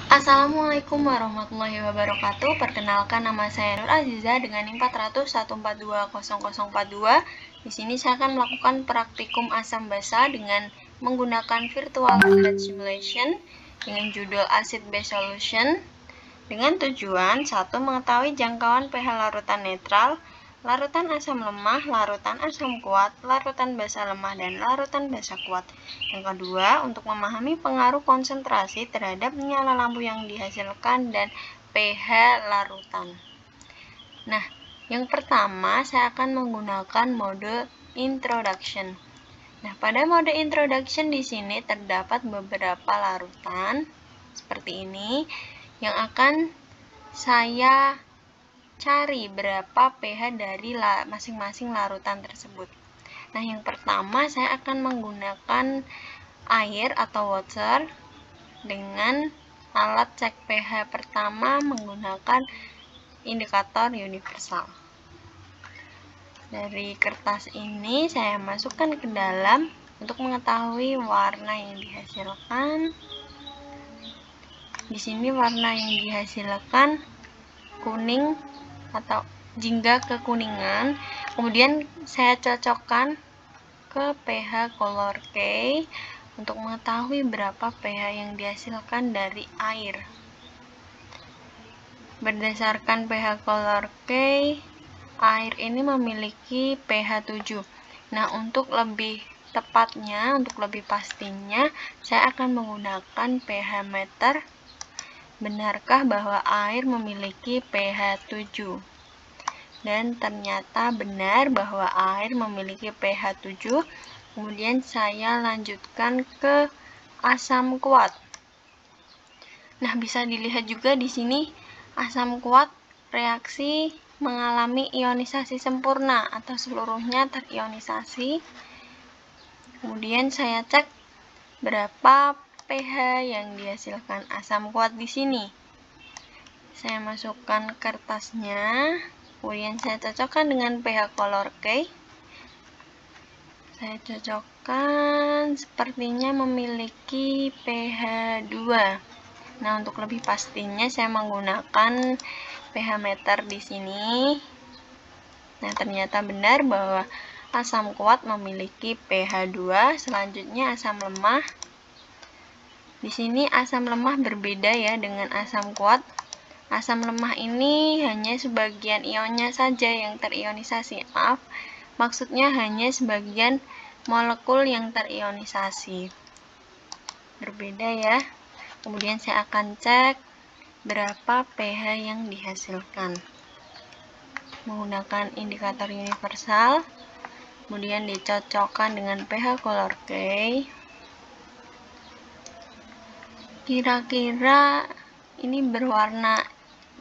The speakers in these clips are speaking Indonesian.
Assalamualaikum warahmatullahi wabarakatuh. Perkenalkan, nama saya Nur Aziza dengan NIM 401420042. Di sini saya akan melakukan praktikum asam basa dengan menggunakan virtual acid simulation dengan judul acid base solution dengan tujuan 1. Mengetahui jangkauan pH larutan netral, larutan asam lemah, larutan asam kuat, larutan basa lemah, dan larutan basa kuat. Yang kedua, untuk memahami pengaruh konsentrasi terhadap nyala lampu yang dihasilkan dan pH larutan. Nah, yang pertama saya akan menggunakan mode introduction. Nah, pada mode introduction di sini terdapat beberapa larutan seperti ini yang akan saya cari berapa pH dari masing-masing larutan tersebut. Nah, yang pertama saya akan menggunakan air atau water dengan alat cek pH pertama menggunakan indikator universal. Dari kertas ini saya masukkan ke dalam untuk mengetahui warna yang dihasilkan. Di sini warna yang dihasilkan kuning atau jingga kekuningan. Kemudian saya cocokkan ke pH color K untuk mengetahui berapa pH yang dihasilkan dari air. Berdasarkan pH color K, air ini memiliki pH 7. Nah, untuk lebih tepatnya, untuk lebih pastinya, saya akan menggunakan pH meter. Benarkah bahwa air memiliki pH 7? Dan ternyata benar bahwa air memiliki pH 7. Kemudian saya lanjutkan ke asam kuat. Nah, bisa dilihat juga di sini asam kuat reaksi mengalami ionisasi sempurna atau seluruhnya terionisasi. Kemudian saya cek berapa pH yang dihasilkan asam kuat di sini. Saya masukkan kertasnya, kemudian saya cocokkan dengan pH color K. Saya cocokkan, sepertinya memiliki pH 2. Nah, untuk lebih pastinya saya menggunakan pH meter di sini. Nah, ternyata benar bahwa asam kuat memiliki pH 2. Selanjutnya asam lemah. Di sini asam lemah berbeda ya dengan asam kuat. Asam lemah ini hanya sebagian ionnya saja yang terionisasi. Maaf, maksudnya hanya sebagian molekul yang terionisasi. Berbeda ya. Kemudian saya akan cek berapa pH yang dihasilkan. Menggunakan indikator universal. Kemudian dicocokkan dengan pH color K. Kira-kira ini berwarna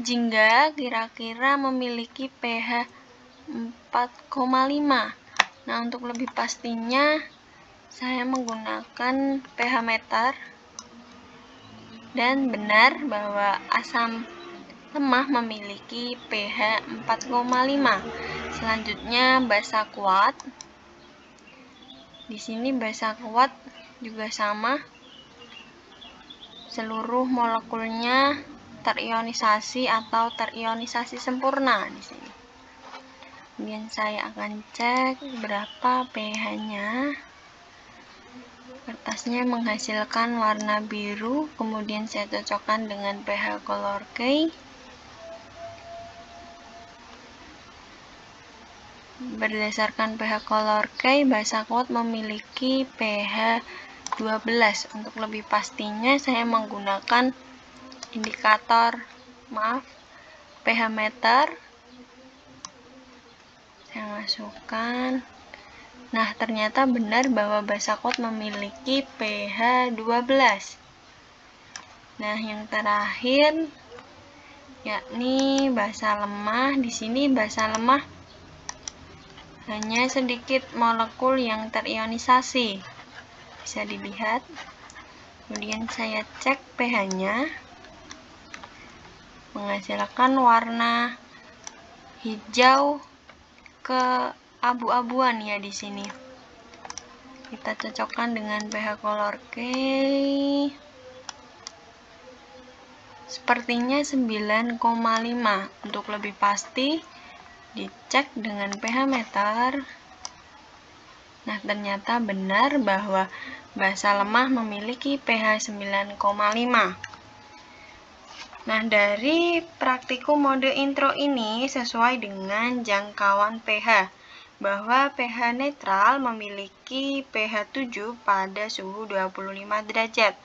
jingga, kira-kira memiliki pH 4,5. Nah, untuk lebih pastinya saya menggunakan pH meter dan benar bahwa asam lemah memiliki pH 4,5. Selanjutnya basa kuat. Di sini basa kuat juga sama. Seluruh molekulnya terionisasi atau terionisasi sempurna di sini. Kemudian saya akan cek berapa pH-nya. Kertasnya menghasilkan warna biru, kemudian saya cocokkan dengan pH color K. Berdasarkan pH color K, basa kuat memiliki pH 12. Untuk lebih pastinya saya menggunakan indikator, pH meter. Saya masukkan. Nah, ternyata benar bahwa basa kuat memiliki pH 12. Nah, yang terakhir yakni basa lemah. Di sini basa lemah hanya sedikit molekul yang terionisasi. Bisa dilihat. Kemudian saya cek pH-nya. Menghasilkan warna hijau ke abu-abuan ya di sini. Kita cocokkan dengan pH color K. Sepertinya 9,5. Untuk lebih pasti, dicek dengan pH meter. Nah, ternyata benar bahwa basa lemah memiliki pH 9,5. Nah, dari praktikum mode intro ini sesuai dengan jangkauan pH, bahwa pH netral memiliki pH 7 pada suhu 25 derajat.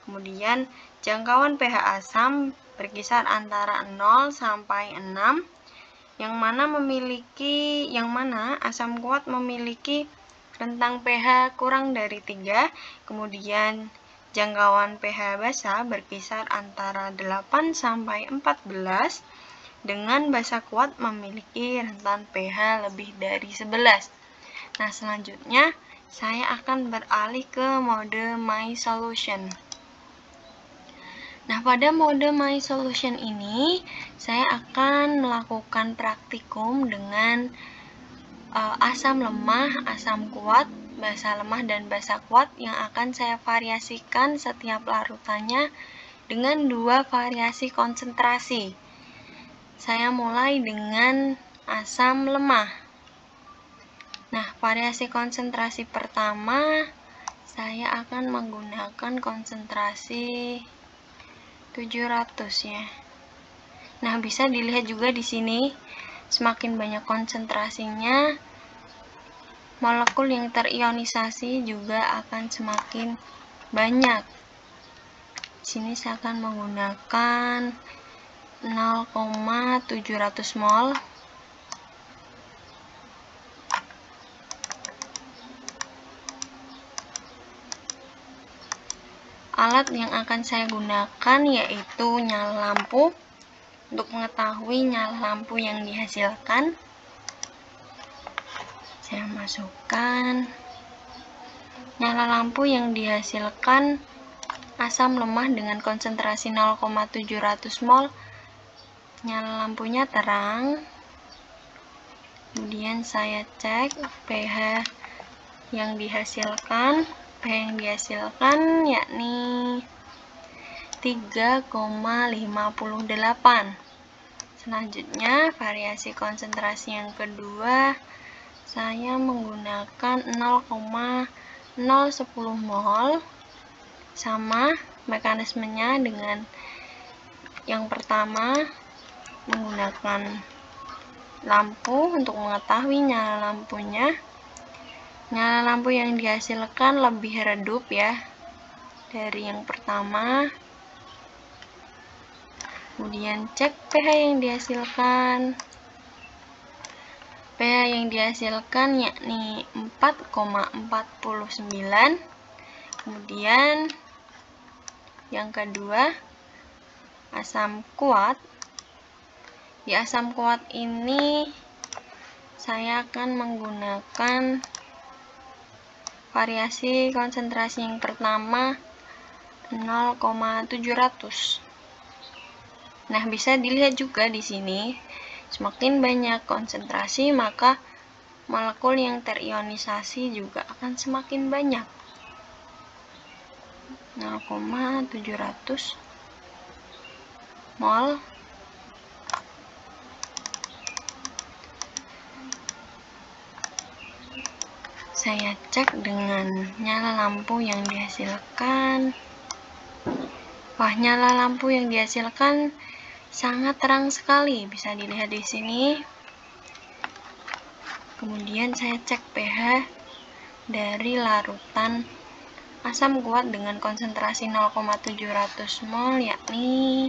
Kemudian, jangkauan pH asam berkisar antara 0 sampai 6, yang mana asam kuat memiliki rentang pH kurang dari 3, kemudian jangkauan pH basa berkisar antara 8 sampai 14, dengan basa kuat memiliki rentan pH lebih dari 11. Nah, selanjutnya saya akan beralih ke mode My Solution. Nah, pada mode My Solution ini, saya akan melakukan praktikum dengan asam lemah, asam kuat, basa lemah, dan basa kuat yang akan saya variasikan setiap larutannya dengan 2 variasi konsentrasi. Saya mulai dengan asam lemah. Nah, variasi konsentrasi pertama, saya akan menggunakan konsentrasi 700 ya. Nah, bisa dilihat juga di sini, semakin banyak konsentrasinya, molekul yang terionisasi juga akan semakin banyak. Di sini saya akan menggunakan 0,700 mol. Alat yang akan saya gunakan yaitu nyala lampu. Untuk mengetahui nyala lampu yang dihasilkan, saya masukkan nyala lampu yang dihasilkan asam lemah dengan konsentrasi 0,700 mol. Nyala lampunya terang. Kemudian saya cek pH yang dihasilkan. pH yang dihasilkan yakni 3,58. Selanjutnya, variasi konsentrasi yang kedua, saya menggunakan 0,010 mol. Sama mekanismenya dengan yang pertama, menggunakan lampu untuk mengetahui nyala lampunya. Nyala lampu yang dihasilkan lebih redup ya dari yang pertama. Kemudian cek pH yang dihasilkan. pH yang dihasilkan yakni 4,49. Kemudian yang kedua, asam kuat. Di asam kuat ini saya akan menggunakan variasi konsentrasi yang pertama 0,700. Nah, bisa dilihat juga di sini, semakin banyak konsentrasi, maka molekul yang terionisasi juga akan semakin banyak. 0,700 mol. Saya cek dengan nyala lampu yang dihasilkan. Wah, nyala lampu yang dihasilkan sangat terang sekali, bisa dilihat di sini. Kemudian saya cek pH dari larutan asam kuat dengan konsentrasi 0,700 mol yakni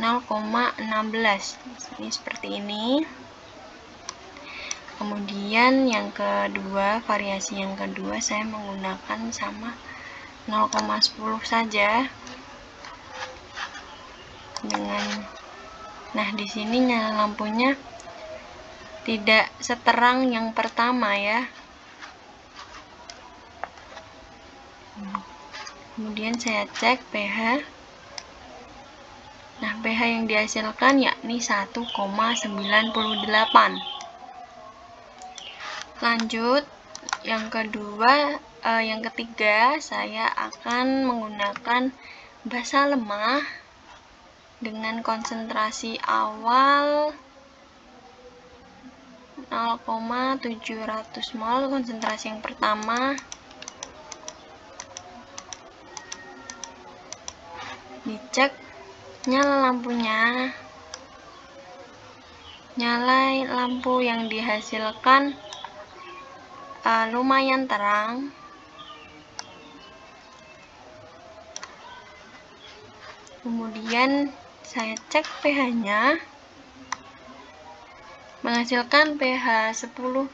0,16. Ini seperti ini. Kemudian yang kedua, variasi yang kedua saya menggunakan sama 0,10 saja. Nah, di sini nyala lampunya tidak seterang yang pertama ya. Kemudian saya cek pH. Nah, pH yang dihasilkan yakni 1,98. Lanjut, yang ketiga saya akan menggunakan basa lemah. dengan konsentrasi awal 0,700 mol, konsentrasi yang pertama. Dicek, nyala lampunya. Nyala lampu yang dihasilkan lumayan terang. Kemudian saya cek pH-nya, menghasilkan pH 10,42.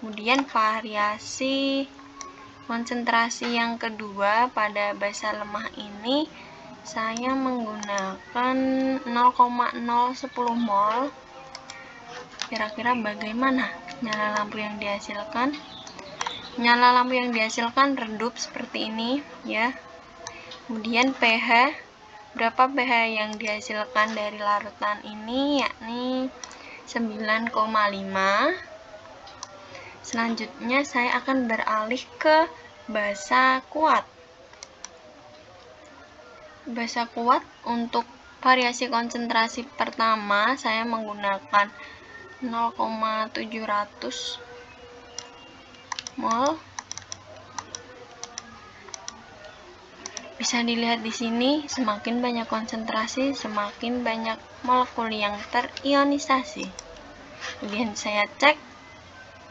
Kemudian variasi konsentrasi yang kedua pada basa lemah ini saya menggunakan 0,010 mol. Kira-kira bagaimana nyala lampu yang dihasilkan? Nyala lampu yang dihasilkan redup seperti ini ya. Kemudian pH, berapa pH yang dihasilkan dari larutan ini, yakni 9,5. Selanjutnya saya akan beralih ke basa kuat. Basa kuat untuk variasi konsentrasi pertama saya menggunakan 0,700 mol. Bisa dilihat di sini, semakin banyak konsentrasi, semakin banyak molekul yang terionisasi. Kemudian saya cek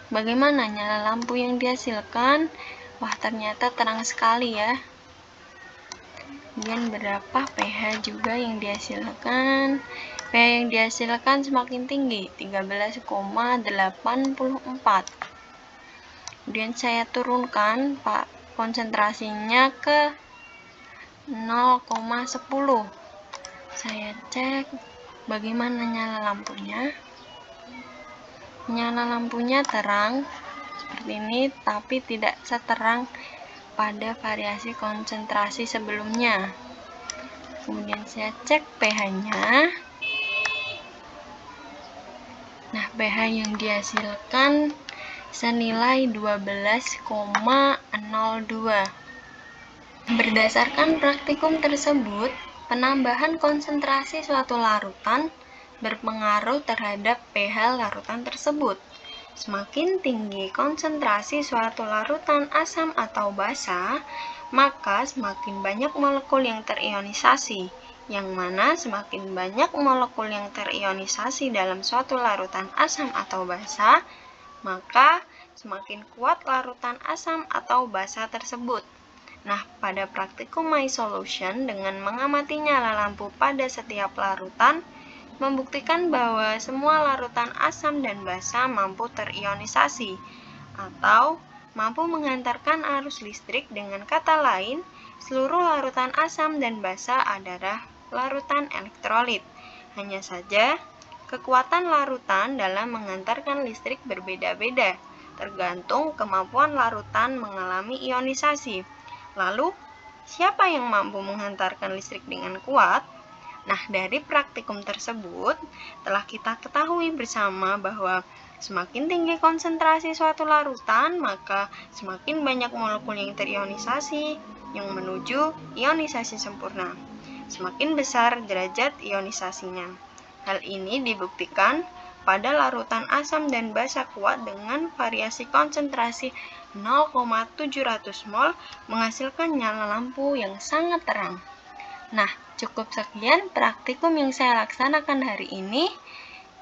bagaimana nyala lampu yang dihasilkan. Wah, ternyata terang sekali ya. Kemudian berapa pH juga yang dihasilkan? pH yang dihasilkan semakin tinggi, 13,84. Kemudian saya turunkan konsentrasinya ke 0,10. Saya cek bagaimana nyala lampunya. Nyala lampunya terang seperti ini, tapi tidak seterang pada variasi konsentrasi sebelumnya. Kemudian saya cek pH-nya. Nah, pH yang dihasilkan senilai 12,02. Berdasarkan praktikum tersebut, penambahan konsentrasi suatu larutan berpengaruh terhadap pH larutan tersebut. Semakin tinggi konsentrasi suatu larutan asam atau basa, maka semakin banyak molekul yang terionisasi, yang mana semakin banyak molekul yang terionisasi dalam suatu larutan asam atau basa, maka semakin kuat larutan asam atau basa tersebut. Nah, pada praktikum MySolution dengan mengamati nyala lampu pada setiap larutan, membuktikan bahwa semua larutan asam dan basa mampu terionisasi atau mampu mengantarkan arus listrik. Dengan kata lain, seluruh larutan asam dan basa adalah larutan elektrolit. Hanya saja, kekuatan larutan dalam mengantarkan listrik berbeda-beda, tergantung kemampuan larutan mengalami ionisasi. Lalu, siapa yang mampu menghantarkan listrik dengan kuat? Nah, dari praktikum tersebut, telah kita ketahui bersama bahwa semakin tinggi konsentrasi suatu larutan, maka semakin banyak molekul yang terionisasi yang menuju ionisasi sempurna. Semakin besar derajat ionisasinya. Hal ini dibuktikan pada larutan asam dan basa kuat dengan variasi konsentrasi 0,700 mol menghasilkan nyala lampu yang sangat terang. Nah, cukup sekian praktikum yang saya laksanakan hari ini.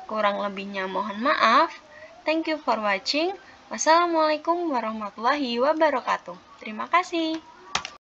Kurang lebihnya mohon maaf. Thank you for watching. Wassalamualaikum warahmatullahi wabarakatuh. Terima kasih.